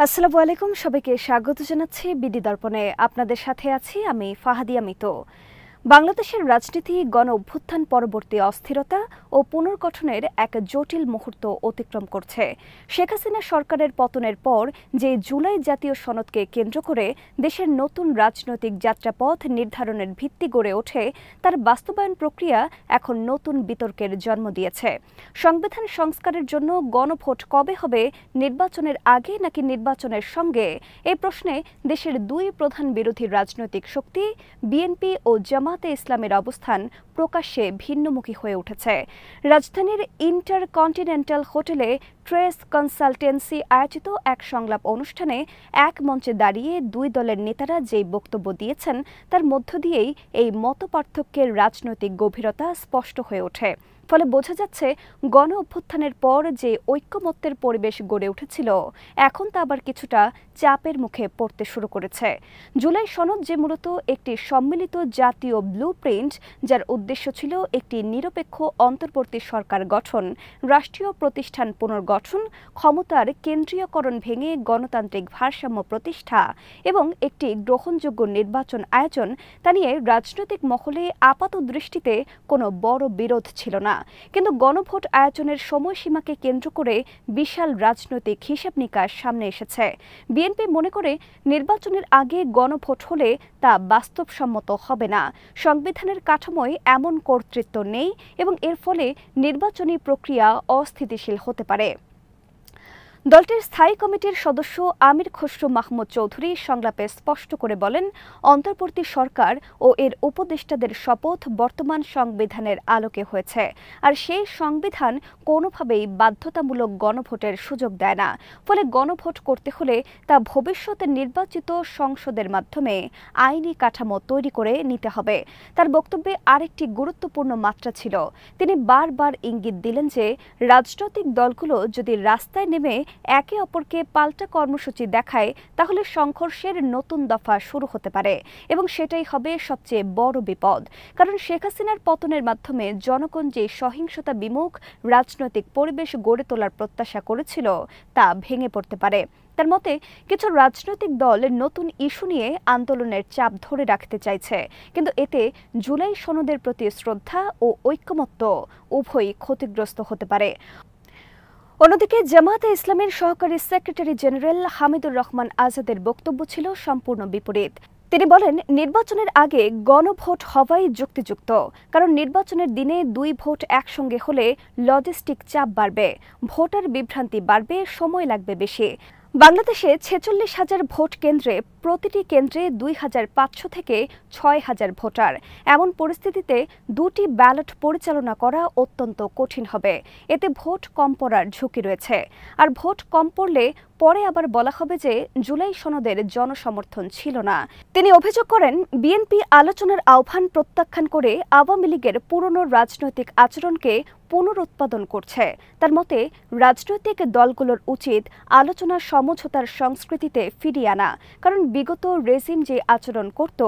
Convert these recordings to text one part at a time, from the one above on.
আসসালামু আলাইকুম, সবাইকে স্বাগত জানাচ্ছি বিডি দর্পণে। আপনাদের সাথে আছি আমি ফাহাদিয়া মিতো। বাংলাদেশের রাজনীতি গণ অভ্যুত্থান পরবর্তী অস্থিরতা ও পুনর্গঠনের এক জটিল মুহূর্ত অতিক্রম করছে। শেখ হাসিনা সরকারের পতনের পর যে জুলাই জাতীয় সনদকে কেন্দ্র করে দেশের নতুন রাজনৈতিক যাত্রাপথ নির্ধারণের ভিত্তি গড়ে ওঠে, তার বাস্তবায়ন প্রক্রিয়া এখন নতুন বিতর্কের জন্ম দিয়েছে। সংবিধান সংস্কারের জন্য গণভোট কবে হবে, নির্বাচনের আগে নাকি নির্বাচনের সঙ্গে? এই প্রশ্নে দেশের দুই প্রধান বিরোধী রাজনৈতিক শক্তি বিএনপি ও জামায়াতে ইসলামের অবস্থান প্রকাশ্যে ভিন্নমুখী হয়ে উঠেছে। রাজধানীর ইন্টারকন্টিনেন্টাল হোটেলে ট্রেস কনসালটেন্সি আয়োজিত এক সংলাপ অনুষ্ঠানে এক মঞ্চে দাঁড়িয়ে দুই দলের নেতারা যেই বক্তব্য দিয়েছেন, তার মধ্য দিয়েই এই মতপার্থক্যের রাজনৈতিক গভীরতা স্পষ্ট হয়ে ওঠে। ফলে বোঝা যাচ্ছে, গণ অভ্যুত্থানের পর যে ঐক্যমত্যের পরিবেশ গড়ে উঠেছিল, এখন তা আবার কিছুটা চাপের মুখে পড়তে শুরু করেছে। জুলাই সনদ যে মূলত একটি সম্মিলিত জাতীয় ব্লুপ্রিন্ট, যার উদ্দেশ্য ছিল একটি নিরপেক্ষ অন্তর্বর্তী সরকার গঠন, রাষ্ট্রীয় প্রতিষ্ঠান পুনর্গঠন, ক্ষমতার কেন্দ্রীয়করণ ভেঙে গণতান্ত্রিক ভারসাম্য প্রতিষ্ঠা এবং একটি গ্রহণযোগ্য নির্বাচন আয়োজন, তা নিয়ে রাজনৈতিক মহলে আপাত দৃষ্টিতে কোনো বড় বিরোধ ছিল না। কিন্তু গণভোট আয়োজনের সময়সীমাকে কেন্দ্র করে বিশাল রাজনৈতিক হিসাব নিকাশ সামনে এসেছে। বিএনপি মনে করে, নির্বাচনের আগে গণভোট হলে তা বাস্তবসম্মত হবে না। সংবিধানের কাঠামোয় এমন কর্তৃত্ব নেই এবং এর ফলে নির্বাচনী প্রক্রিয়া অস্থিতিশীল হতে পারে। দলটির স্থায়ী কমিটির সদস্য আমির খসরু মাহমুদ চৌধুরী সংলাপে স্পষ্ট করে বলেন, অন্তর্বর্তী সরকার ও এর উপদেষ্টাদের শপথ বর্তমান সংবিধানের আলোকে হয়েছে, আর সেই সংবিধান কোনোভাবেই বাধ্যতামূলক গণভোটের সুযোগ দেয় না। ফলে গণভোট করতে হলে তা ভবিষ্যতের নির্বাচিত সংসদের মাধ্যমে আইনি কাঠামো তৈরি করে নিতে হবে। তার বক্তব্যে আরেকটি গুরুত্বপূর্ণ মাত্রা ছিল। তিনি বারবার ইঙ্গিত দিলেন যে রাজনৈতিক দলগুলো যদি রাস্তায় নেমে একে অপরকে পাল্টা কর্মসূচি দেখায়, তাহলে সংঘর্ষের নতুন দফা শুরু হতে পারে এবং সেটাই হবে সবচেয়ে বড় বিপদ। কারণ শেখ হাসিনার পতনের মাধ্যমে জনগণ যে সহিংসতা বিমুখ রাজনৈতিক পরিবেশ গড়ে তোলার প্রত্যাশা করেছিল, তা ভেঙে পড়তে পারে। তার মতে, কিছু রাজনৈতিক দল নতুন ইস্যু নিয়ে আন্দোলনের চাপ ধরে রাখতে চাইছে, কিন্তু এতে জুলাই সনদের প্রতি শ্রদ্ধা ও ঐক্যমত্য উভয়ই ক্ষতিগ্রস্ত হতে পারে। অন্যদিকে জামায়াতে ইসলামের সহকারী সেক্রেটারি জেনারেল হামিদুর রহমান আজাদের বক্তব্য ছিল সম্পূর্ণ বিপরীত। তিনি বলেন, নির্বাচনের আগে গণভোট হওয়াই যুক্তিযুক্ত, কারণ নির্বাচনের দিনে দুই ভোট একসঙ্গে হলে লজিস্টিক চাপ বাড়বে, ভোটার বিভ্রান্তি বাড়বে, সময় লাগবে বেশি। বাংলাদেশে 46,000 ভোট কেন্দ্রে প্রতিটি কেন্দ্রে 2,500 থেকে 6,000 ভোটার। এমন পরিস্থিতিতে দুটি ব্যালট পরিচালনা করা অত্যন্ত কঠিন হবে। এতে ভোট কম পড়ার ঝুঁকি রয়েছে। আর ভোট কম পড়লে পরে আবার বলা হবে যে জুলাই সনদের জনসমর্থন ছিল না। তিনি অভিযোগ করেন, বিএনপি আলোচনার আহ্বান প্রত্যাখ্যান করে আওয়ামী লীগের পুরনো রাজনৈতিক আচরণকে পুনরুৎপাদন করছে। তার মতে, রাজনৈতিক দলগুলোর উচিত আলোচনা সমঝোতার সংস্কৃতিতে ফিরিয়ে আনা, কারণ বিগত রেজিম যে আচরণ করত,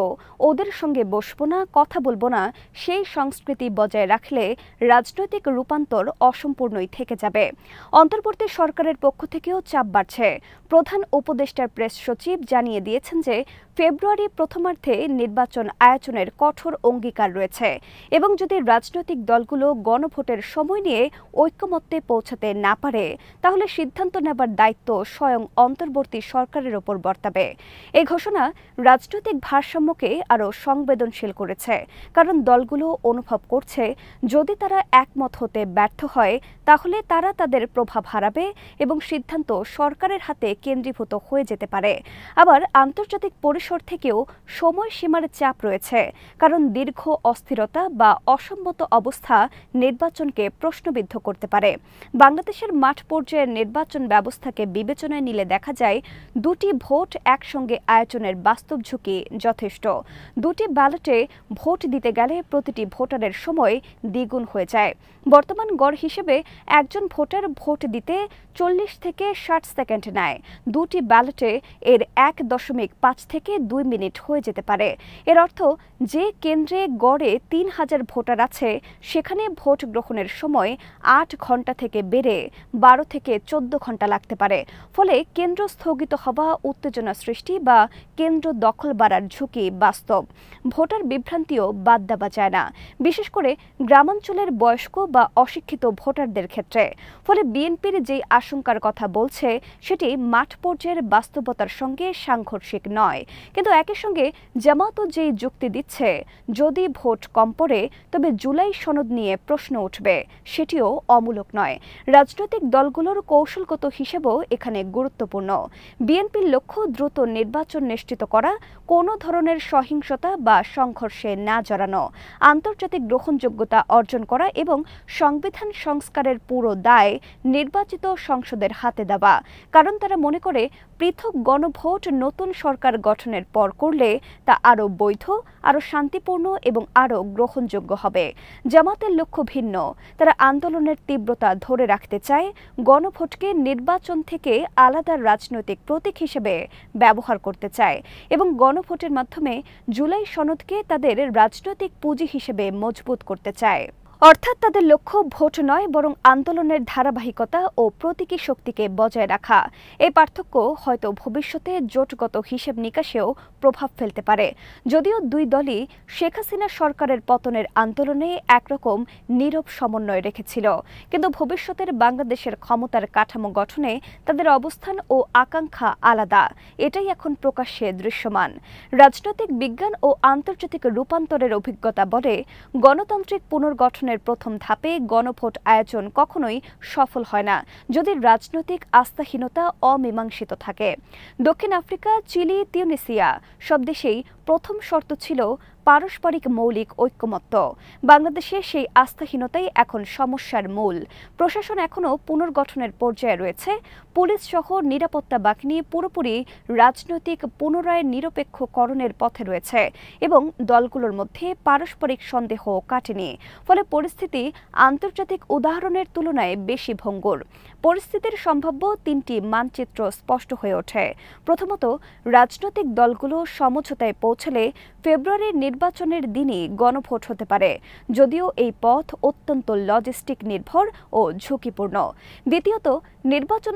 ওদের সঙ্গে বসবো না, কথা বলবো না, সেই সংস্কৃতি বজায় রাখলে রাজনৈতিক রূপান্তর অসম্পূর্ণই থেকে যাবে। অন্তর্বর্তী সরকারের পক্ষ থেকেও চাপ বাড়ছে। প্রধান উপদেষ্টার প্রেস সচিব জানিয়ে দিয়েছেন যে ফেব্রুয়ারি প্রথমার্ধে নির্বাচন আয়োজনের কঠোর অঙ্গীকার রয়েছে এবং যদি রাজনৈতিক দলগুলো গণভোটের সময় নিয়ে ঐক্যমত্যে পৌঁছাতে না পারে, তাহলে সিদ্ধান্ত নেবার দায়িত্ব স্বয়ং অন্তর্বর্তী সরকারের ওপর বর্তাবে। এই ঘোষণা রাজনৈতিক ভারসাম্যকে আরও সংবেদনশীল করেছে, কারণ দলগুলো অনুভব করছে, যদি তারা একমত হতে ব্যর্থ হয়, তাহলে তারা তাদের প্রভাব হারাবে এবং সিদ্ধান্ত সরকারের হাতে কেন্দ্রীভূত হয়ে যেতে পারে। আবার আন্তর্জাতিক পরিসর থেকেও সময়সীমার চাপ রয়েছে, কারণ দীর্ঘ অস্থিরতা বা অসম্মত অবস্থা নির্বাচনকে প্রশ্নবিদ্ধ করতে পারে। বাংলাদেশের মাঠ পর্যায়ের নির্বাচন ব্যবস্থাকে বিবেচনায় নিলে দেখা যায়, দুটি ভোট একসঙ্গে আয়োজনের বাস্তব ঝুঁকি যথেষ্ট। দুটি ব্যালটে ভোট দিতে গেলে প্রতিটি ভোটারের সময় দ্বিগুণ হয়ে যায়। বর্তমান গড় হিসেবে একজন ভোটার ভোট দিতে 40 থেকে 60 সেকেন্ড নেয়। দুটি ব্যালটে এর 1.5 থেকে 2 মিনিট হয়ে যেতে পারে। এর অর্থ যে কেন্দ্রে গড়ে 3000 ভোটার আছে সেখানে ভোট গ্রহণের সময় 8 ঘন্টা থেকে বেড়ে 12 থেকে 14 ঘন্টা লাগতে পারে। ফলে কেন্দ্র স্থগিত হওয়া, উত্তেজনা সৃষ্টি বা কেন্দ্র দখল বাড়ার ঝুঁকি বাস্তব। ভোটার বিভ্রান্তিও বাদ দেওয়া যায় না, বিশেষ করে গ্রামাঞ্চলের বয়স্ক বা অশিক্ষিত ভোটারদের ক্ষেত্রে। ফলে বিএনপির যে আশঙ্কার কথা বলছে সেটি মাঠ পর্যায়ের বাস্তবতার সঙ্গে সাংঘর্ষিক নয়। কিন্তু একই সঙ্গে জামাতও যে যুক্তি দিচ্ছে, যদি ভোট কম পড়ে তবে জুলাই সনদ নিয়ে প্রশ্ন উঠবে, সেটিও অমূলক নয়। রাজনৈতিক দলগুলোর কৌশলগত হিসেবেও এখানে গুরুত্বপূর্ণ। বিএনপির লক্ষ্য দ্রুত নির্বাচন নিশ্চিত করা, কোনো ধরনের সহিংসতা বা সংঘর্ষে না জড়ানো, আন্তর্জাতিক গ্রহণযোগ্যতা অর্জন করা এবং সংবিধান সংস্কারের পুরো দায় নির্বাচিত সংসদের হাতে দেওয়া। কারণ তারা মনে করে পৃথক গণভোট নতুন সরকার গঠনের পর করলে তা আরও বৈধ, আরও শান্তিপূর্ণ এবং আরও গ্রহণযোগ্য হবে। জামাতের লক্ষ্য ভিন্ন। তারা আন্দোলনের তীব্রতা ধরে রাখতে চায়, গণভোটকে নির্বাচন থেকে আলাদা রাজনৈতিক প্রতীক হিসেবে ব্যবহার করতে চায় এবং গণভোটের মাধ্যমে জুলাই সনদকে তাদের রাজনৈতিক পুঁজি হিসেবে মজবুত করতে চায়। অর্থাৎ তাদের লক্ষ্য ভোট নয়, বরং আন্দোলনের ধারাবাহিকতা ও প্রতীকী শক্তিকে বজায় রাখা। এই পার্থক্য হয়তো ভবিষ্যতে জোটগত হিসেব নিকাশেও প্রভাব ফেলতে পারে। যদিও দুই দলই শেখ হাসিনা সরকারের পতনের আন্দোলনে একরকম নীরব সমন্বয় রেখেছিল, কিন্তু ভবিষ্যতের বাংলাদেশের ক্ষমতার কাঠামো গঠনে তাদের অবস্থান ও আকাঙ্ক্ষা আলাদা। এটাই এখন প্রকাশ্যে দৃশ্যমান। রাজনৈতিক বিজ্ঞান ও আন্তর্জাতিক রূপান্তরের অভিজ্ঞতা বলে, গণতান্ত্রিক পুনর্গঠন প্রথম ধাপে গণভোট আয়োজন কখনোই সফল হয় না যদি রাজনৈতিক আস্থাহীনতা অমীমাংসিত থাকে। দক্ষিণ আফ্রিকা, চিলি, তিউনিসিয়া সব দেশেই প্রথম শর্ত ছিল পারস্পরিক মৌলিক ঐক্যমত্য। বাংলাদেশে সেই আস্থাহীনতাই এখন সমস্যার মূল। প্রশাসন এখনও পুনর্গঠনের পর্যায়ে রয়েছে। পুলিশ সহ নিরাপত্তা বাহিনী পুরোপুরি রাজনৈতিক পুনরায় নিরপেক্ষকরণের পথে রয়েছে এবং দলগুলোর মধ্যে পারস্পরিক সন্দেহ কাটেনি। ফলে পরিস্থিতি আন্তর্জাতিক উদাহরণের তুলনায় বেশি ভঙ্গুর। পরিস্থিতির সম্ভাব্য তিনটি মানচিত্র স্পষ্ট হয়ে ওঠে। প্রথমত, রাজনৈতিক দলগুলো সমঝোতায় পৌঁছলে ফেব্রুয়ারির নির্বাচনের দিনই গণভোট হতে পারে, যদিও এই পথ অত্যন্ত লজিস্টিক নির্ভর ও ঝুঁকিপূর্ণ। দ্বিতীয়ত, নির্বাচন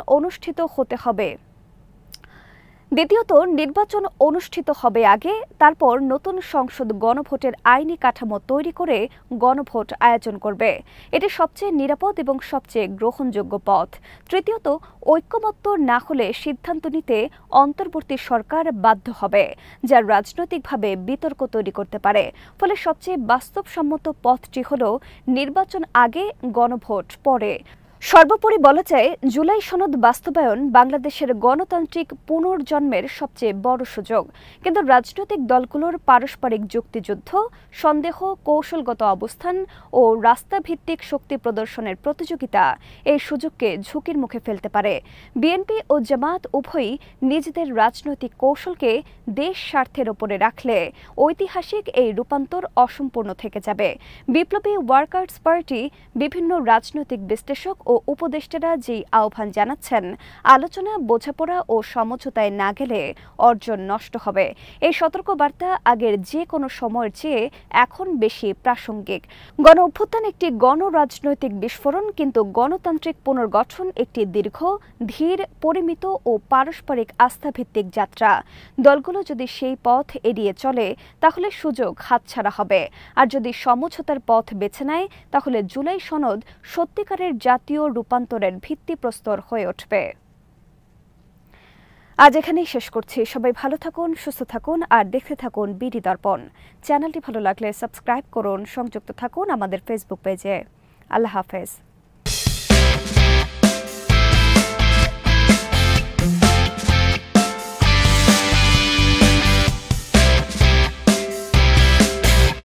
অনুষ্ঠিত হবে আগে, তারপর নতুন সংসদ গণভোটের আইনি কাঠামো তৈরি করে গণভোট আয়োজন করবে। এটি সবচেয়ে নিরাপদ এবং সবচেয়ে গ্রহণযোগ্য পথ। তৃতীয়ত, ঐক্যমত্য না হলে সিদ্ধান্ত নিতে অন্তর্বর্তী সরকার বাধ্য হবে, যা রাজনৈতিকভাবে বিতর্ক তৈরি করতে পারে। ফলে সবচেয়ে বাস্তবসম্মত পথটি হল নির্বাচন আগে, গণভোট পরে। সর্বোপরি বলা যায়, জুলাই সনদ বাস্তবায়ন বাংলাদেশের গণতান্ত্রিক পুনর্জন্মের সবচেয়ে বড় সুযোগ। কিন্তু রাজনৈতিক দলগুলোর পারস্পরিক যুক্তিযুদ্ধ, সন্দেহ, কৌশলগত অবস্থান ও রাস্তাভিত্তিক শক্তি প্রদর্শনের প্রতিযোগিতা এই সুযোগকে ঝুঁকির মুখে ফেলতে পারে। বিএনপি ও জামাত উভয়ই নিজেদের রাজনৈতিক কৌশলকে দেশ স্বার্থের ওপরে রাখলে ঐতিহাসিক এই রূপান্তর অসম্পূর্ণ থেকে যাবে। বিপ্লবী ওয়ার্কার্স পার্টি, বিভিন্ন রাজনৈতিক বিশ্লেষক ও উপদেষ্টারা যেই আহ্বান জানাচ্ছেন, আলোচনা, বোঝাপড়া ও সমঝোতায় না গেলে অর্জন নষ্ট হবে। এই সতর্কবার্তা আগের যে কোনো সময়ের চেয়ে এখন বেশি প্রাসঙ্গিক। গণ অভ্যুত্থান একটি গণরাজনৈতিক বিস্ফোরণ, কিন্তু গণতান্ত্রিক পুনর্গঠন একটি দীর্ঘ, ধীর, পরিমিত ও পারস্পরিক আস্থাভিত্তিক যাত্রা। দলগুলো যদি সেই পথ এড়িয়ে চলে তাহলে সুযোগ হাতছাড়া হবে, আর যদি সমঝোতার পথ বেছে নেয় তাহলে জুলাই সনদ সত্যিকারের জাতীয় রূপান্তরের ভিত্তিপ্রস্তর হয়ে উঠবে। আজ এখানেই শেষ করছি। সবাই ভালো থাকুন, সুস্থ থাকুন আর দেখতে থাকুন বিডি দর্পণ। চ্যানেলটি ভালো লাগলে সাবস্ক্রাইব করুন, সংযুক্ত থাকুন আমাদের ফেসবুক পেজে। আল্লাহ হাফেজ।